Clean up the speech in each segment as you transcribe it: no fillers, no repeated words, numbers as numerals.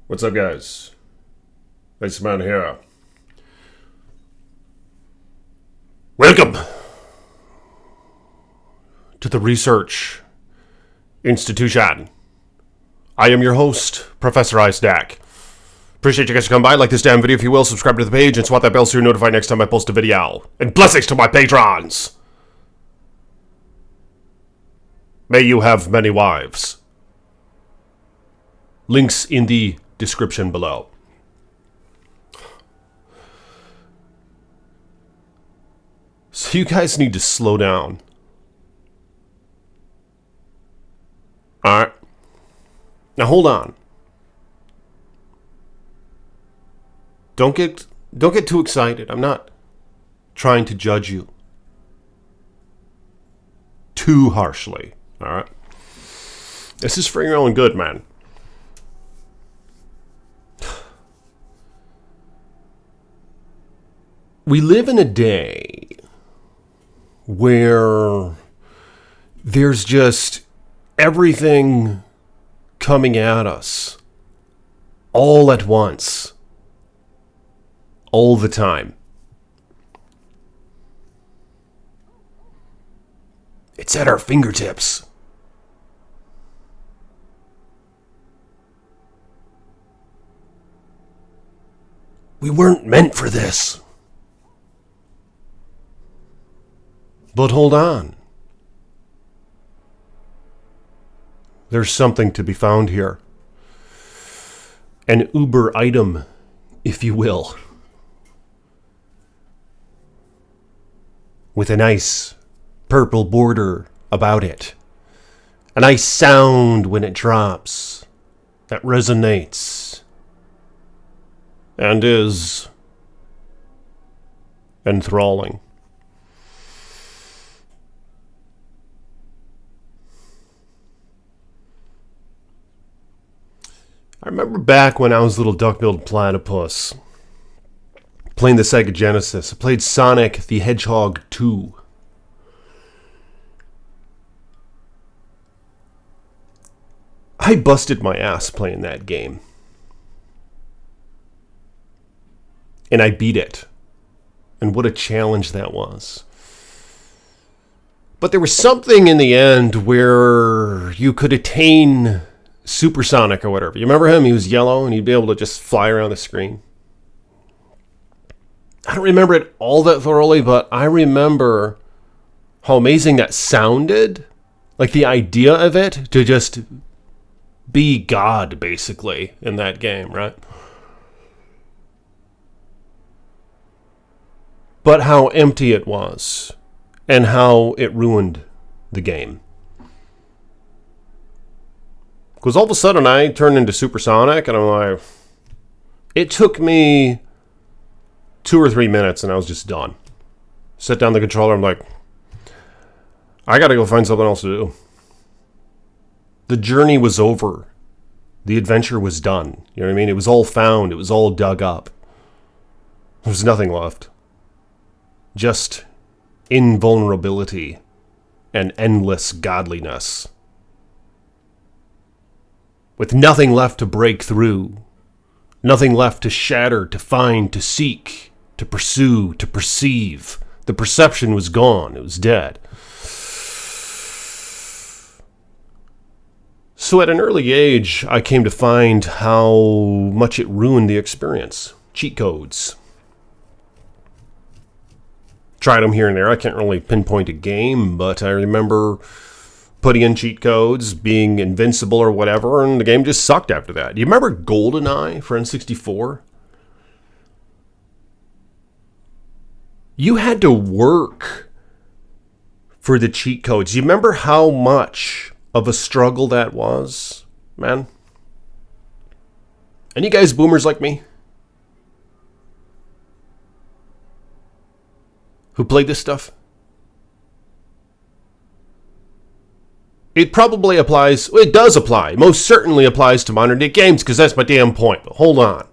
What's up, guys? Iceman here. Welcome to the Research Institution. I am your host, Professor Iceman. Appreciate you guys coming by. Like this damn video if you will. Subscribe to the page and swat that bell so you're notified next time I post a video. And blessings to my patrons. May you have many wives. Links in the description below. So you guys need to slow down. Alright. Now hold on. Don't get too excited. I'm not trying to judge you too harshly. Alright? This is for your own good, man. We live in a day where there's just everything coming at us all at once, all the time. It's at our fingertips. We weren't meant for this. But hold on. There's something to be found here. An Uber item, if you will. With a nice purple border about it. A nice sound when it drops. That resonates. And is enthralling. I remember back when I was a little duck-billed platypus, playing the Sega Genesis. I played Sonic the Hedgehog 2. I busted my ass playing that game. And I beat it. And what a challenge that was. But there was something in the end where you could attain Supersonic or whatever. You remember him? He was yellow and he'd be able to just fly around the screen. I don't remember it all that thoroughly, but I remember how amazing that sounded. Like the idea of it to just be God, basically, in that game, right? But how empty it was and how it ruined the game. Because all of a sudden I turned into Supersonic and I'm like, it took me 2 or 3 minutes and I was just done. Set down the controller, I'm like, I gotta go find something else to do. The journey was over. The adventure was done. You know what I mean? It was all found. It was all dug up. There was nothing left. Just invulnerability and endless godliness. With nothing left to break through, nothing left to shatter, to find, to seek, to pursue, to perceive. The perception was gone. It was dead. So at an early age, I came to find how much it ruined the experience. Cheat codes. Tried them here and there. I can't really pinpoint a game, but I remember putting in cheat codes, being invincible or whatever, and the game just sucked after that. Do you remember GoldenEye for N64? You had to work for the cheat codes. Do you remember how much of a struggle that was, man? Any guys boomers like me? Who played this stuff? It probably applies, well, it does apply, most certainly applies to modern day games, because that's my damn point. But hold on.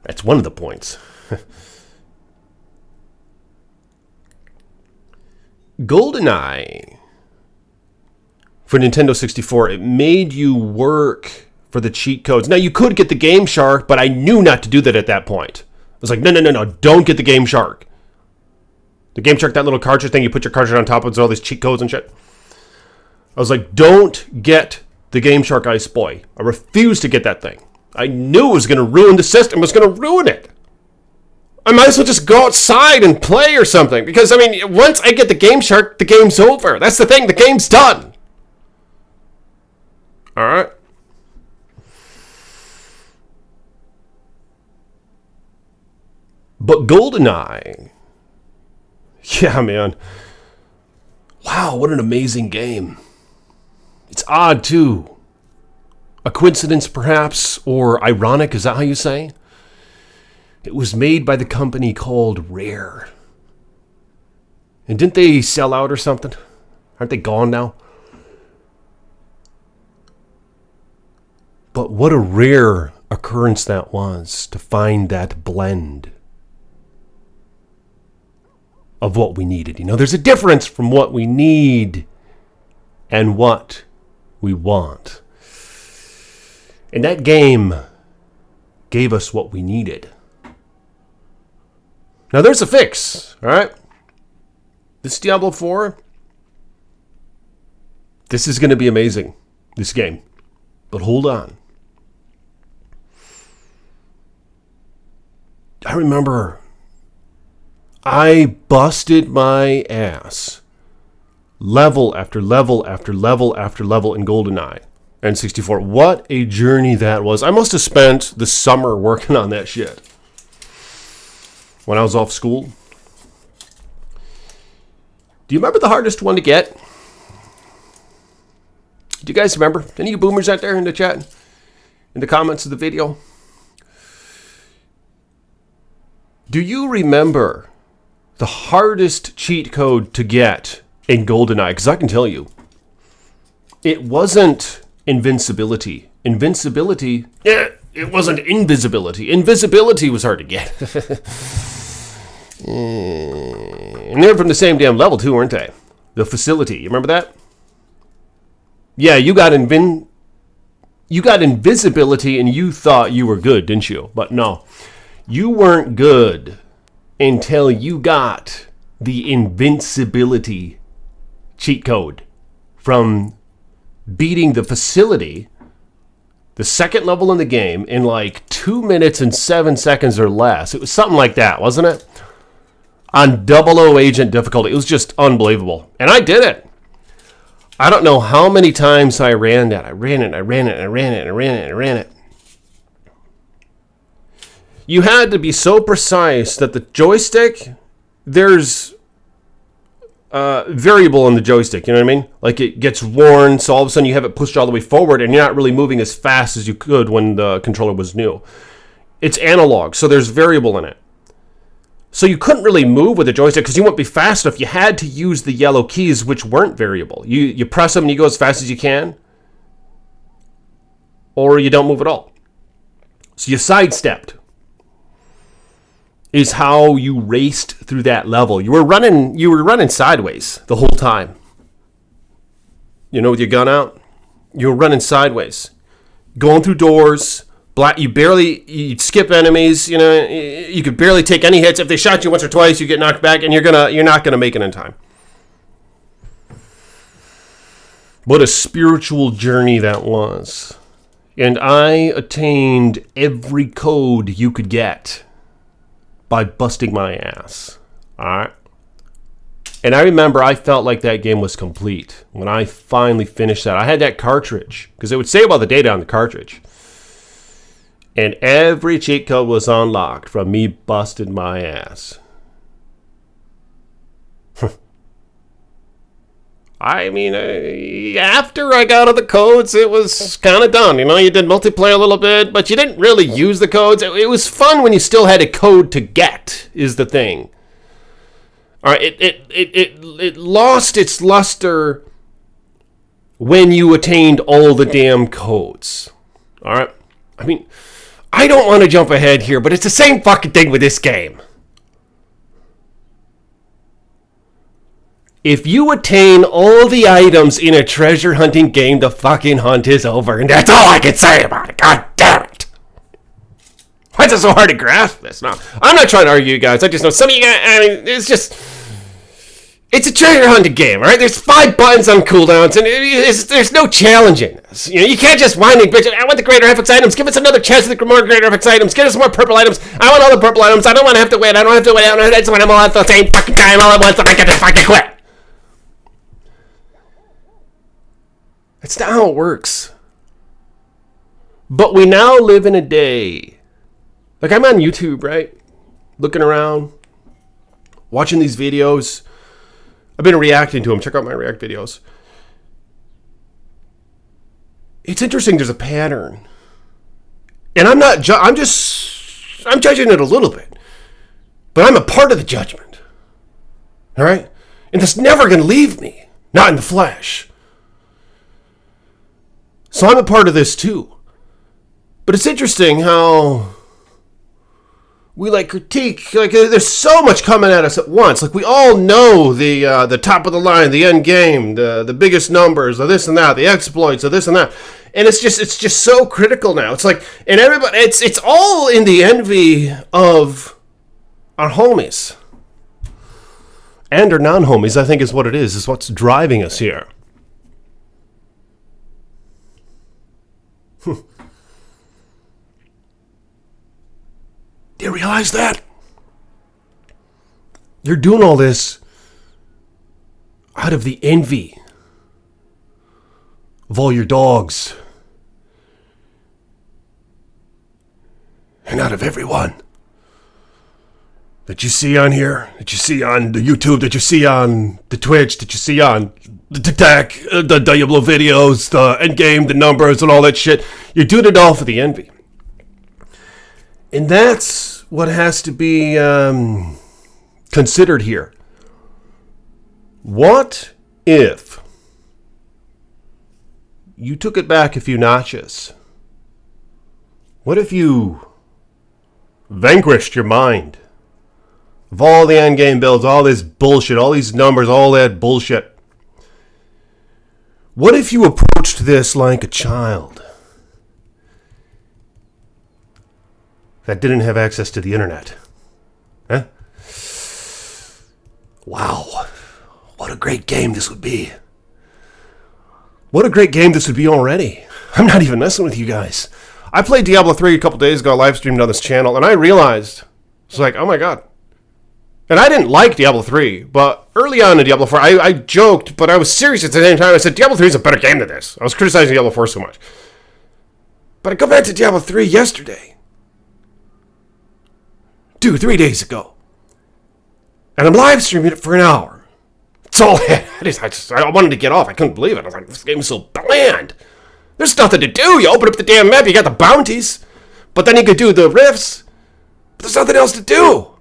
That's one of the points. GoldenEye for Nintendo 64, it made you work for the cheat codes. Now, you could get the Game Shark, but I knew not to do that at that point. I was like, no, don't get the Game Shark. The Game Shark, that little cartridge thing, you put your cartridge on top of all these cheat codes and shit. I was like, don't get the Game Shark Ice Boy. I refused to get that thing. I knew it was going to ruin the system. It was going to ruin it. I might as well just go outside and play or something. Because, I mean, once I get the Game Shark, the game's over. That's the thing. The game's done. All right. But GoldenEye, yeah, man. Wow, what an amazing game. It's odd, too. A coincidence, perhaps, or ironic, is that how you say? It was made by the company called Rare. And didn't they sell out or something? Aren't they gone now? But what a rare occurrence that was to find that blend of what we needed. You know, there's a difference from what we need and what we want. And that game gave us what we needed. Now there's a fix, all right? This Diablo IV, this is going to be amazing, this game. But hold on. I remember I busted my ass level after level after level after level in GoldenEye and 64. What a journey that was. I must have spent the summer working on that shit when I was off school. Do you remember the hardest one to get? Do you guys remember? Any of you boomers out there in the chat? In the comments of the video? Do you remember the hardest cheat code to get in GoldenEye? Because I can tell you, it wasn't invincibility. Invincibility, it wasn't invisibility. Invisibility was hard to get. And they're from the same damn level too, weren't they? The facility, you remember that? Yeah, you got invisibility and you thought you were good, didn't you? But no, you weren't good until you got the invincibility cheat code from beating the facility, the second level in the game, in like 2 minutes and 7 seconds or less. It was something like that, wasn't it? On 00 agent difficulty. It was just unbelievable. And I did it. I don't know how many times I ran that. I ran it. You had to be so precise that the joystick, there's variable in the joystick, you know what I mean? Like it gets worn, so all of a sudden you have it pushed all the way forward and you're not really moving as fast as you could when the controller was new. It's analog, so there's variable in it. So you couldn't really move with the joystick because you wouldn't be fast enough. You had to use the yellow keys, which weren't variable. You press them and you go as fast as you can, or you don't move at all. So you sidestepped is how you raced through that level. You were running sideways the whole time. You know, with your gun out, you were running sideways, going through doors. You'd skip enemies, you know, you could barely take any hits. If they shot you once or twice, you get knocked back, and you're not gonna make it in time. What a spiritual journey that was. And I attained every code you could get by busting my ass. Alright? And I remember I felt like that game was complete when I finally finished that. I had that cartridge, because it would save all the data on the cartridge. And every cheat code was unlocked from me busting my ass. I mean, after I got all the codes, it was kind of done. You know, you did multiplayer a little bit, but you didn't really use the codes. It was fun when you still had a code to get, is the thing. All right, it lost its luster when you attained all the damn codes. All right? I mean, I don't want to jump ahead here, but it's the same fucking thing with this game. If you attain all the items in a treasure hunting game, the fucking hunt is over. And that's all I can say about it. God damn it. Why is it so hard to grasp this? No, I'm not trying to argue, you guys. I just know some of you guys, I mean, it's a treasure hunting game, all right? There's 5 buttons on cooldowns, and there's no challenging this. You know, you can't just whine and bitch. I want the greater FX items. Give us another chance at the more greater FX items. Give us more purple items. I want all the purple items. I don't want to have to wait. I don't have to wait. I just want them all at the same fucking time all at once, and I get to fucking quit. That's not how it works. But we now live in a day. Like, I'm on YouTube, right? Looking around, watching these videos. I've been reacting to them. Check out my React videos. It's interesting. There's a pattern. And I'm judging it a little bit. But I'm a part of the judgment. All right? And it's never going to leave me. Not in the flesh. So I'm a part of this too. But it's interesting how we like critique, like there's so much coming at us at once. Like we all know the top of the line, the end game, the biggest numbers, the this and that, the exploits, the this and that. And it's just so critical now. It's like, and everybody, it's all in the envy of our homies. And our non-homies, I think is what it is what's driving us here. Do you realize that? You're doing all this out of the envy of all your dogs. And out of everyone that you see on here, that you see on the YouTube, that you see on the Twitch, that you see on the tech, the Diablo videos, the endgame, the numbers, and all that shit. You're doing it all for the envy. And that's what has to be considered here. What if you took it back a few notches? What if you vanquished your mind of all the endgame builds, all this bullshit, all these numbers, all that bullshit? What if you approached this like a child that didn't have access to the internet? Huh? Wow. What a great game this would be. What a great game this would be already. I'm not even messing with you guys. I played Diablo 3 a couple days ago, live streamed on this channel, and I realized, it's like, oh my god. And I didn't like Diablo 3, but early on in Diablo 4, I joked, but I was serious at the same time. I said, Diablo 3 is a better game than this. I was criticizing Diablo 4 so much. But I go back to Diablo 3 yesterday. 3 days ago. And I'm live streaming it for an hour. It's all I wanted to get off. I couldn't believe it. I was like, this game is so bland. There's nothing to do. You open up the damn map, you got the bounties. But then you could do the rifts. But there's nothing else to do.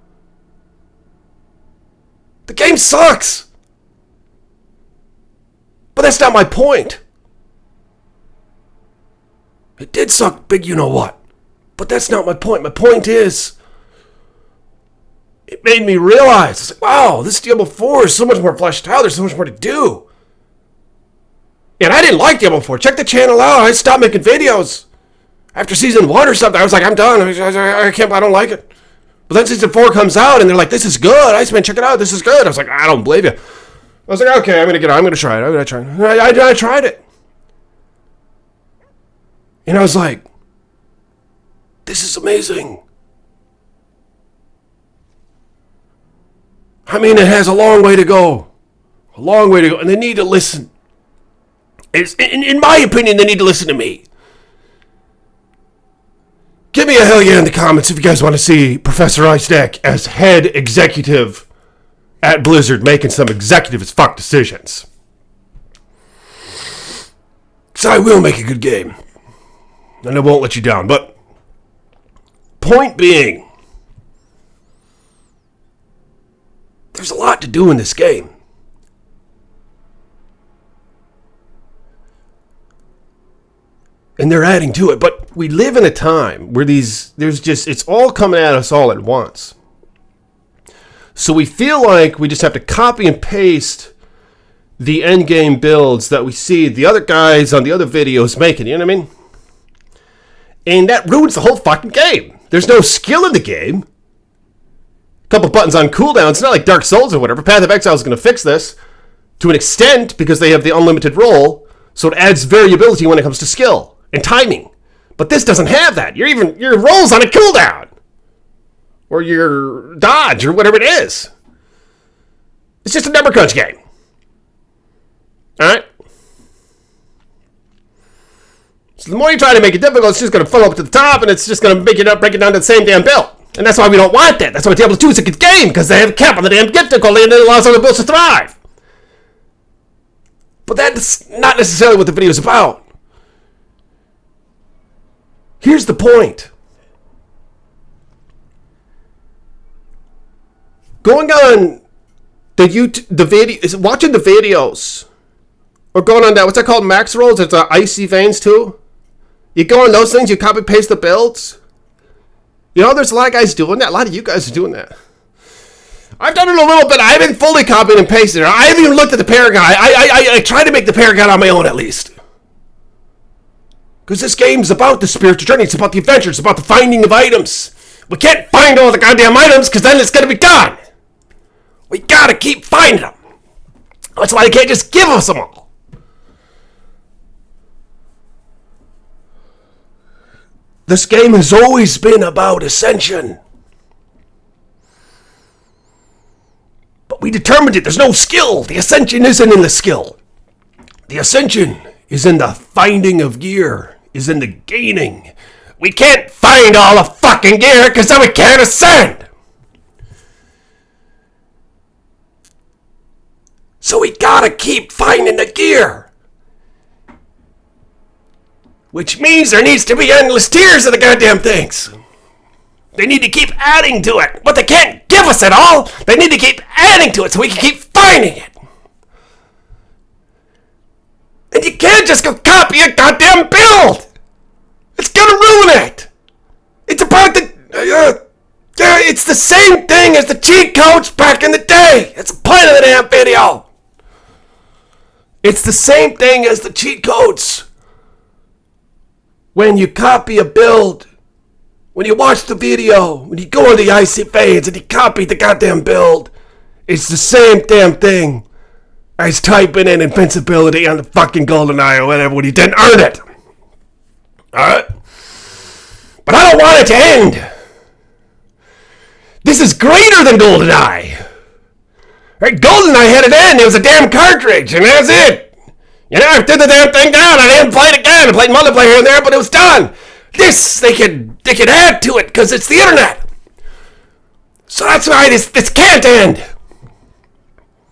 The game sucks. But that's not my point. It did suck big you know what. But that's not my point. My point is, it made me realize, it's like, wow, this Diablo 4 is so much more fleshed out. There's so much more to do. And I didn't like Diablo 4. Check the channel out. I stopped making videos. After season 1 or something, I was like, I'm done. I don't like it. But then season 4 comes out, and they're like, this is good. Iceman, check it out. This is good. I was like, I don't believe you. I was like, okay, I'm going to try it. I tried it. And I was like, this is amazing. I mean, it has a long way to go. A long way to go. And they need to listen. In my opinion, they need to listen to me. Give me a hell yeah in the comments if you guys want to see Professor Icedeck as head executive at Blizzard making some executive as fuck decisions. Because I will make a good game. And I won't let you down. But point being, there's a lot to do in this game. And they're adding to it. But we live in a time where it's all coming at us all at once. So we feel like we just have to copy and paste the end game builds that we see the other guys on the other videos making, you know what I mean? And that ruins the whole fucking game. There's no skill in the game. A couple buttons on cooldown. It's not like Dark Souls or whatever. Path of Exile is going to fix this to an extent because they have the unlimited roll, so it adds variability when it comes to skill and timing. But this doesn't have that. Your roll's on a cooldown. Or your dodge or whatever it is. It's just a number crunch game. Alright? So the more you try to make it difficult, it's just going to funnel up to the top, and it's just going to break it down to the same damn build. And that's why we don't want that. That's why Diablo 2 is a good game, because they have a cap on the damn difficulty, and it allows other builds to thrive. But that's not necessarily what the video is about. Here's the point. Going on the video, watching the videos, or going on that, what's that called, max rolls? It's Icy Veins too. You go on those things, you copy paste the builds. You know, there's a lot of guys doing that. A lot of you guys are doing that. I've done it a little bit. I haven't fully copied and pasted it. I haven't even looked at the Paragon. I tried to make the Paragon on my own at least. Because this game's about the spiritual journey. It's about the adventure. It's about the finding of items. We can't find all the goddamn items because then it's going to be done. We gotta keep finding them. That's why they can't just give us them all. This game has always been about Ascension. But we determined it. There's no skill. The Ascension isn't in the skill. The Ascension is in the finding of gear, is in the gaining. We can't find all the fucking gear because then we can't ascend. So we gotta keep finding the gear. Which means there needs to be endless tiers of the goddamn things. They need to keep adding to it. But they can't give us it all. They need to keep adding to it so we can keep finding it. And you can't just go copy a goddamn build. It's gonna ruin it. It's about the... it's the same thing as the cheat codes back in the day. It's the point of the damn video. It's the same thing as the cheat codes. When you copy a build, when you watch the video, when you go on the Icy Veins and you copy the goddamn build, it's the same damn thing as typing in invincibility on the fucking GoldenEye or whatever when you didn't earn it. Alright? But I don't want it to end. This is greater than GoldenEye. Right? GoldenEye had an end. It was a damn cartridge, and that's it. You know, I did the damn thing down. I didn't play it again. I played multiplayer here and there, but it was done. This, they could add to it because it's the internet. So that's why this can't end.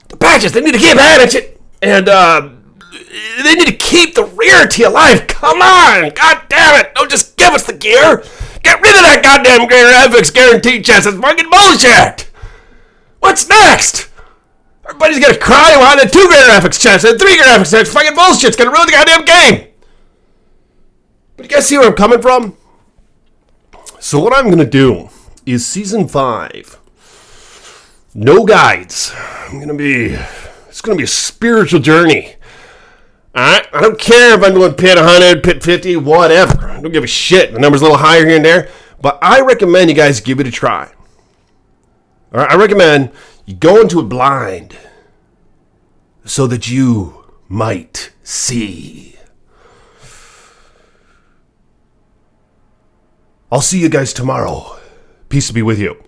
The patches, they need to keep adding shit, and they need to keep the rarity alive. Come on, god damn it! Don't just give us the gear. Get rid of that goddamn graphics guarantee chest. It's fucking bullshit. What's next? Everybody's gonna cry about the 2 graphics chests and 3 graphics chests. Fucking bullshit. It's gonna ruin the goddamn game. But you guys see where I'm coming from? So what I'm gonna do is Season 5. No guides. It's gonna be a spiritual journey. Alright? I don't care if I'm doing pit 100, pit 50, whatever. I don't give a shit. The number's a little higher here and there. But I recommend you guys give it a try. Alright? I recommend you go into it blind so that you might see. I'll see you guys tomorrow. Peace be with you.